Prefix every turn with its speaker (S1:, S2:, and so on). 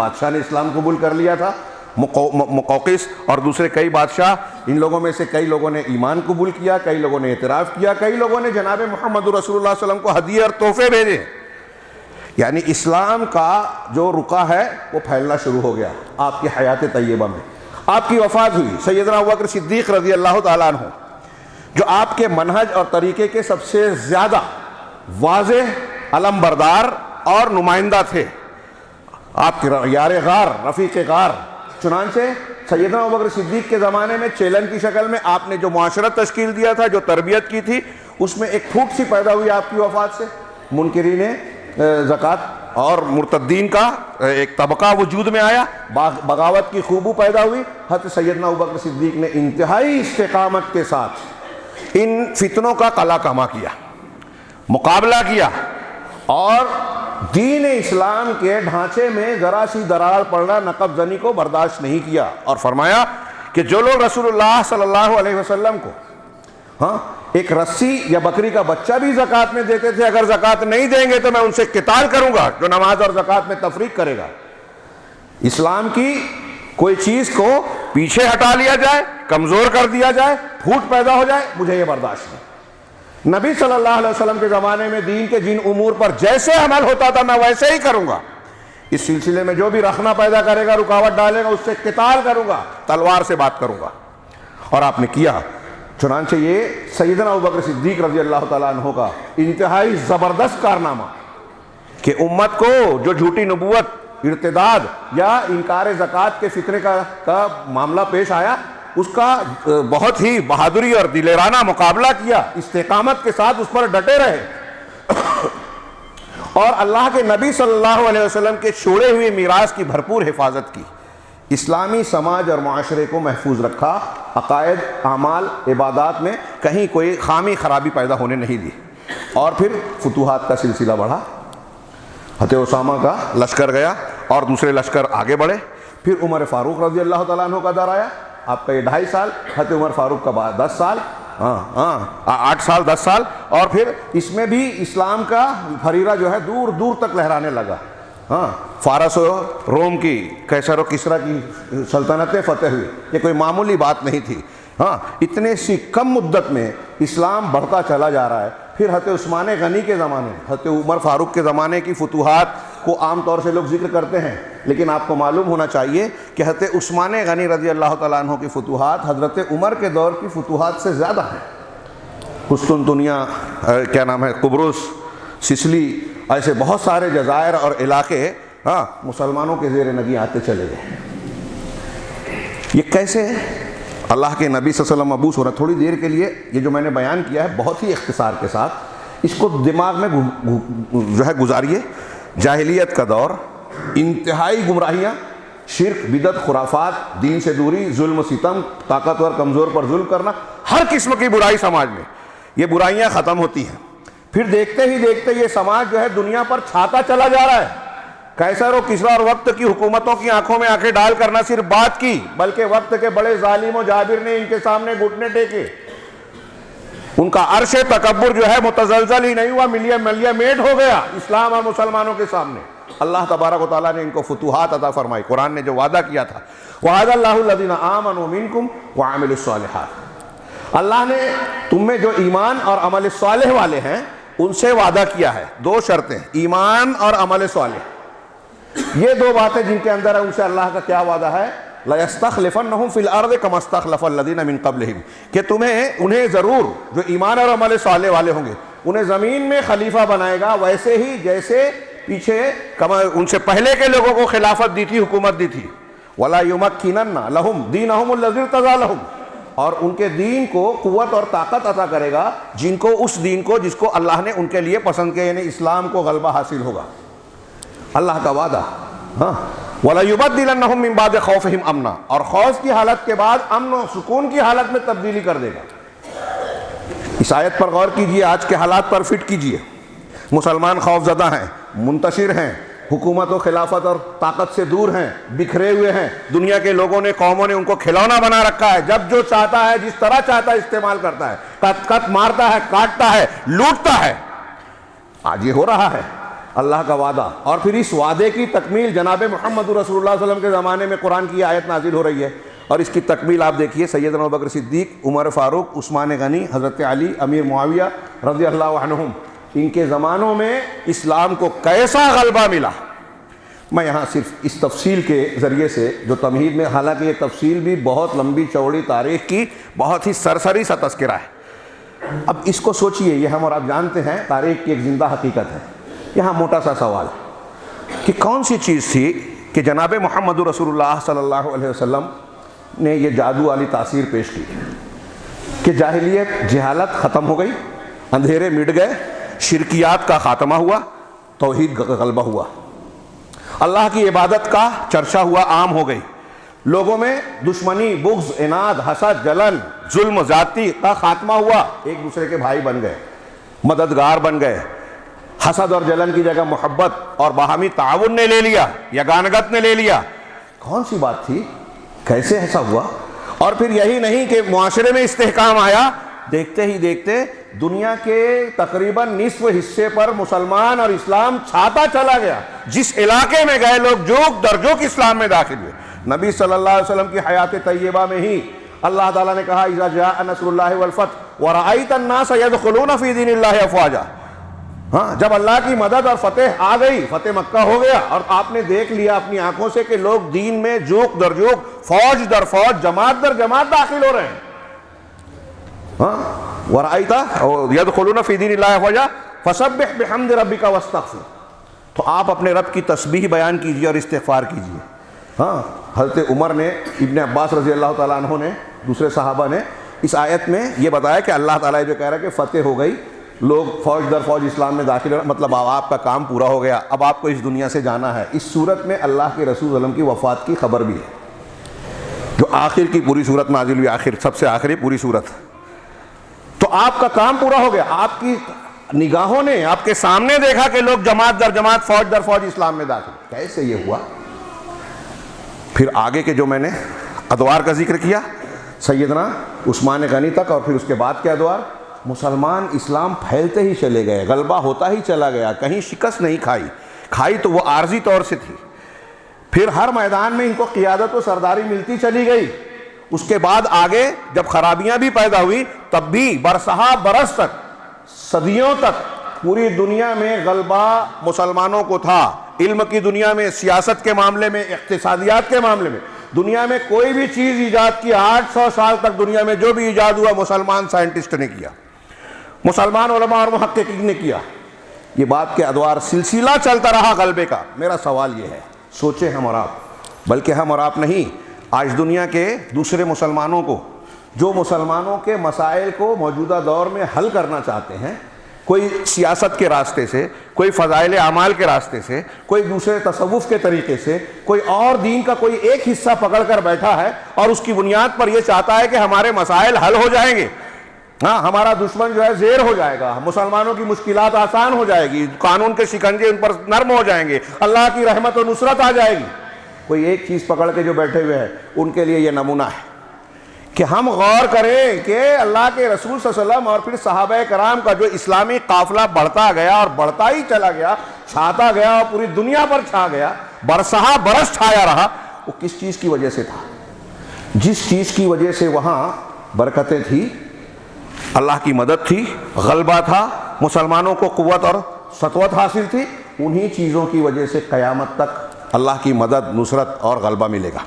S1: بادشاہ نے اسلام قبول کر لیا تھا، مقوقس اور دوسرے کئی بادشاہ، ان لوگوں میں سے کئی لوگوں نے ایمان قبول کیا، کئی لوگوں نے اعتراف کیا، کئی لوگوں نے جناب محمد رسول اللہ صلی اللہ علیہ وسلم کو ہدیے اور تحفے بھیجے۔ یعنی اسلام کا جو رکا ہے وہ پھیلنا شروع ہو گیا آپ کی حیات طیبہ میں۔ آپ کی وفات ہوئی، سیدنا ابوبکر صدیق رضی اللہ تعالیٰ عنہ جو آپ کے منہج اور طریقے کے سب سے زیادہ واضح علم بردار اور نمائندہ تھے، آپ کے یار غار، رفیق غار۔ چنانچہ سیدنا ابوبکر صدیق کے زمانے میں چیلنج کی شکل میں آپ نے جو معاشرت تشکیل دیا تھا، جو تربیت کی تھی، اس میں ایک پھوٹ سی پیدا ہوئی آپ کی وفات سے۔ منکرین زکوٰۃ اور مرتدین کا ایک طبقہ وجود میں آیا، بغاوت کی خوبو پیدا ہوئی۔ حضرت سیدنا ابوبکر صدیق نے انتہائی استقامت کے ساتھ ان فتنوں کا قلع کما کیا، مقابلہ کیا، اور دین اسلام کے ڈھانچے میں ذرا سی درار پڑنا، نقب زنی کو برداشت نہیں کیا، اور فرمایا کہ جو لوگ رسول اللہ صلی اللہ علیہ وسلم کو ایک رسی یا بکری کا بچہ بھی زکوٰۃ میں دیتے تھے، اگر زکوٰۃ نہیں دیں گے تو میں ان سے قتال کروں گا جو نماز اور زکوٰۃ میں تفریق کرے گا۔ اسلام کی کوئی چیز کو پیچھے ہٹا لیا جائے، کمزور کر دیا جائے، پھوٹ پیدا ہو جائے، مجھے یہ برداشت نہیں۔ نبی صلی اللہ علیہ وسلم کے زمانے میں دین کے جن امور پر جیسے عمل ہوتا تھا میں ویسے ہی کروں گا، اس سلسلے میں جو بھی رخنہ پیدا کرے گا، رکاوٹ ڈالے گا، اس سے قتال کروں گا، تلوار سے بات کروں گا، اور آپ نے کیا۔ چنانچہ یہ سیدنا ابوبکر صدیق رضی اللہ تعالیٰ عنہ کا انتہائی زبردست کارنامہ کہ امت کو جو جھوٹی نبوت، ارتداد یا انکار زکوٰۃ کے فطرے کا معاملہ پیش آیا، اس کا بہت ہی بہادری اور دلیرانہ مقابلہ کیا، استقامت کے ساتھ اس پر ڈٹے رہے، اور اللہ کے نبی صلی اللہ علیہ وسلم کے چھوڑے ہوئے میراث کی بھرپور حفاظت کی، اسلامی سماج اور معاشرے کو محفوظ رکھا، عقائد، اعمال، عبادات میں کہیں کوئی خامی خرابی پیدا ہونے نہیں دی۔ اور پھر فتوحات کا سلسلہ بڑھا، حضرت اسامہ کا لشکر گیا اور دوسرے لشکر آگے بڑھے، پھر عمر فاروق رضی اللہ تعالیٰ عنہ کا دور آیا، آپ کا یہ 2.5 سال، حضرت عمر فاروق کا 10 سال، 8 سال 10 سال، اور پھر اس میں بھی اسلام کا فریرہ جو ہے دور دور تک لہرانے لگا۔ فارس و روم کی، قیصر و کسریٰ کی سلطنتیں فتح ہوئی، یہ کوئی معمولی بات نہیں تھی۔ اتنے سی کم مدت میں اسلام بڑھتا چلا جا رہا ہے۔ پھر حضرت عثمان غنی کے زمانے، حضرت عمر فاروق کے زمانے کی فتوحات کو عام طور سے لوگ ذکر کرتے ہیں، لیکن آپ کو معلوم ہونا چاہیے کہ حضرت عثمان غنی رضی اللہ تعالیٰ عنہ کی فتوحات حضرت عمر کے دور کی فتوحات سے زیادہ ہیں۔ قسطنطنیہ، کیا نام ہے، قبرص، سسلی، ایسے بہت سارے جزائر اور علاقے مسلمانوں کے زیر نگیں آتے چلے گئے۔ یہ کیسے اللہ کے نبی صلی اللہ علیہ وسلم مبعوث ہو رہا؟ تھوڑی دیر کے لیے یہ جو میں نے بیان کیا ہے بہت ہی اختصار کے ساتھ اس کو دماغ میں جو ہے گزاریے۔ جاہلیت کا دور، انتہائی گمراہیاں، شرک، بدعت، خرافات، دین سے دوری، ظلم و ستم، طاقتور کمزور پر ظلم کرنا، ہر قسم کی برائی سماج میں، یہ برائیاں ختم ہوتی ہیں۔ پھر دیکھتے ہی دیکھتے یہ سماج جو ہے دنیا پر چھاتا چلا جا رہا ہے۔ قیصر و کسریٰ اور وقت کی حکومتوں کی آنکھوں میں آنکھیں ڈال کر نہ صرف بات کی، بلکہ وقت کے بڑے ظالم و جابر نے ان کے سامنے گھٹنے ٹیکے۔ ان کا عرش تکبر جو ہے متزلزل ہی نہیں ہوا، ملیا میٹ ہو گیا اسلام اور مسلمانوں کے سامنے۔ اللہ تبارک و تعالیٰ نے ان کو فتوحات عطا فرمائی۔ قرآن نے جو وعدہ کیا تھا، وَعَدَ اللَّهُ الَّذِينَ آمَنُوا مِنكُمْ وَعَمِلُوا الصَّالِحَاتِ، اللہ نے تم میں جو ایمان اور عمل صالح والے ہیں ان سے وعدہ کیا ہے، 2 شرطیں، ایمان اور عمل صالح۔ یہ 2 باتیں جن کے اندر ہے، ان سے اللہ کا کیا وعدہ ہے؟ لَيَسْتَخْلِفَنَّهُمْ فِي الْأَرْضِ كَمَا اسْتَخْلَفَ الَّذِينَ مِن قَبْلِهِمْ، کہ انہیں ضرور جو ایمان اور عمل صالح والے ہوں گے انہیں زمین میں خلیفہ بنائے گا، ویسے ہی جیسے پیچھے ان سے پہلے کے لوگوں کو خلافت دی تھی، حکومت دی تھی۔ وَلَا يُمَكِّنَنَّ لَهُمْ دِينَهُمُ الَّذِي ارْتَضَىٰ لَهُمْ، اور ان کے دین کو قوت اور طاقت عطا کرے گا، جن کو اس دین کو جس کو اللہ نے ان کے لیے پسند کیا، یعنی اسلام کو غلبہ حاصل ہوگا۔ اللہ کا وعدہ۔ وَلَيُبَدِّلَنَّهُم مِّن بَعْدِ خَوْفِهِمْ أَمْنًا، اور خوف کی حالت کے بعد امن و سکون کی حالت میں تبدیلی کر دے گا۔ اس آیت پر غور کیجئے، آج کے حالات پر فٹ کیجئے۔ مسلمان خوف زدہ ہیں، منتشر ہیں، حکومت و خلافت اور طاقت سے دور ہیں، بکھرے ہوئے ہیں، دنیا کے لوگوں نے، قوموں نے ان کو کھلونا بنا رکھا ہے، جب جو چاہتا ہے جس طرح چاہتا ہے استعمال کرتا ہے، کٹ مارتا ہے، کاٹتا ہے، لوٹتا ہے۔ آج یہ ہو رہا ہے۔ اللہ کا وعدہ، اور پھر اس وعدے کی تکمیل جناب محمد رسول اللہ صلی اللہ علیہ وسلم کے زمانے میں قرآن کی آیت نازل ہو رہی ہے، اور اس کی تکمیل آپ دیکھیے سیدنا ابوبکر صدیق، عمر فاروق، عثمان غنی، حضرت علی، امیر معاویہ رضی اللہ عنہم، ان کے زمانوں میں اسلام کو کیسا غلبہ ملا۔ میں یہاں صرف اس تفصیل کے ذریعے سے جو تمہید میں، حالانکہ یہ تفصیل بھی بہت لمبی چوڑی تاریخ کی بہت ہی سرسری سا تذکرہ ہے، اب اس کو سوچئے، یہ ہم اور آپ جانتے ہیں تاریخ کی ایک زندہ حقیقت ہے۔ یہاں موٹا سا سوال کہ کون سی چیز تھی کہ جناب محمد رسول اللہ صلی اللہ علیہ وسلم نے یہ جادو والی تاثیر پیش کی کہ جاہلیت، جہالت ختم ہو گئی، اندھیرے مٹ گئے، شرکیات کا خاتمہ ہوا، توحید کا غلبہ ہوا، اللہ کی عبادت کا چرچا ہوا، عام ہو گئی، لوگوں میں دشمنی، بغض، عناد، حسد، جلن، ظلم ذاتی کا خاتمہ ہوا، ایک دوسرے کے بھائی بن گئے، مددگار بن گئے، حسد اور جلن کی جگہ محبت اور باہمی تعاون نے لے لیا، یگانگت نے لے لیا۔ کون سی بات تھی؟ کیسے ایسا ہوا؟ اور پھر یہی نہیں کہ معاشرے میں استحکام آیا، دیکھتے ہی دیکھتے دنیا کے تقریباً نصف حصے پر مسلمان اور اسلام چھاتا چلا گیا، جس علاقے میں گئے لوگ جوک در جوک اسلام میں داخل ہوئے۔ نبی صلی اللہ علیہ وسلم کی حیات طیبہ میں ہی اللہ تعالیٰ نے کہا اذا جاء نصر اللہ والفتح ورأیت الناس يدخلون فی دین اللہ افواجا، ہاں جب اللہ کی مدد اور فتح آ گئی، فتح مکہ ہو گیا، اور آپ نے دیکھ لیا اپنی آنکھوں سے کہ لوگ دین میں جوک در جوک، فوج در فوج، جماعت در جماعت داخل ہو رہے ہیں، ہاں ورأیت يدخلون فی دین اللہ افواجا فسبح بحمد ربک واستغفر، تو آپ اپنے رب کی تسبیح بیان کیجئے اور استغفار کیجئے۔ ہاں حضرت عمر نے، ابن عباس رضی اللہ تعالیٰ عنہ نے، دوسرے صحابہ نے اس آیت میں یہ بتایا کہ اللہ تعالیٰ جو کہہ رہا ہے کہ فتح ہو گئی، لوگ فوج در فوج اسلام میں داخل ہو، مطلب اب آپ کا کام پورا ہو گیا، اب آپ کو اس دنیا سے جانا ہے۔ اس صورت میں اللہ کے رسول صلی اللہ علیہ وسلم کی وفات کی خبر بھی ہے، جو آخر کی پوری صورت نازل ہوئی، آخر سب سے آخری پوری صورت، تو آپ کا کام پورا ہو گیا۔ آپ کی نگاہوں نے آپ کے سامنے دیکھا کہ لوگ جماعت در جماعت، فوج در فوج اسلام میں داخل۔ کیسے یہ ہوا؟ پھر آگے کے جو میں نے ادوار کا ذکر کیا، سیدنا عثمان غنی تک، اور پھر اس کے بعد کے ادوار، مسلمان اسلام پھیلتے ہی چلے گئے، غلبہ ہوتا ہی چلا گیا، کہیں شکست نہیں کھائی تو وہ عارضی طور سے تھی۔ پھر ہر میدان میں ان کو قیادت و سرداری ملتی چلی گئی۔ اس کے بعد آگے جب خرابیاں بھی پیدا ہوئی، تب بھی برسہا برس تک، صدیوں تک پوری دنیا میں غلبہ مسلمانوں کو تھا۔ علم کی دنیا میں، سیاست کے معاملے میں، اقتصادیات کے معاملے میں، دنیا میں کوئی بھی چیز ایجاد کی، 800 سال تک دنیا میں جو بھی ایجاد ہوا مسلمان سائنٹسٹ نے کیا، مسلمان علماء اور محققین نے کیا۔ یہ بات کے ادوار سلسلہ چلتا رہا غلبے کا۔ میرا سوال یہ ہے، سوچیں ہم اور آپ، بلکہ ہم اور آپ نہیں، آج دنیا کے دوسرے مسلمانوں کو، جو مسلمانوں کے مسائل کو موجودہ دور میں حل کرنا چاہتے ہیں، کوئی سیاست کے راستے سے، کوئی فضائل اعمال کے راستے سے، کوئی دوسرے تصوف کے طریقے سے، کوئی اور دین کا کوئی ایک حصہ پکڑ کر بیٹھا ہے اور اس کی بنیاد پر یہ چاہتا ہے کہ ہمارے مسائل حل ہو جائیں گے، ہاں ہمارا دشمن جو ہے زیر ہو جائے گا، مسلمانوں کی مشکلات آسان ہو جائے گی، قانون کے شکنجے ان پر نرم ہو جائیں گے، اللہ کی رحمت و نصرت آ جائے گی۔ کوئی ایک چیز پکڑ کے جو بیٹھے ہوئے ہیں، ان کے لیے یہ نمونہ ہے کہ ہم غور کریں کہ اللہ کے رسول صلی اللہ علیہ وسلم اور پھر صحابہ کرام کا جو اسلامی قافلہ بڑھتا گیا اور بڑھتا ہی چلا گیا، چھاتا گیا اور پوری دنیا پر چھا گیا، برسہا برس چھایا رہا، وہ کس چیز کی وجہ سے تھا؟ جس چیز کی وجہ سے وہاں برکتیں تھی، اللہ کی مدد تھی، غلبہ تھا، مسلمانوں کو قوت اور سطوت حاصل تھی، انہی چیزوں کی وجہ سے قیامت تک اللہ کی مدد، نصرت اور غلبہ ملے گا۔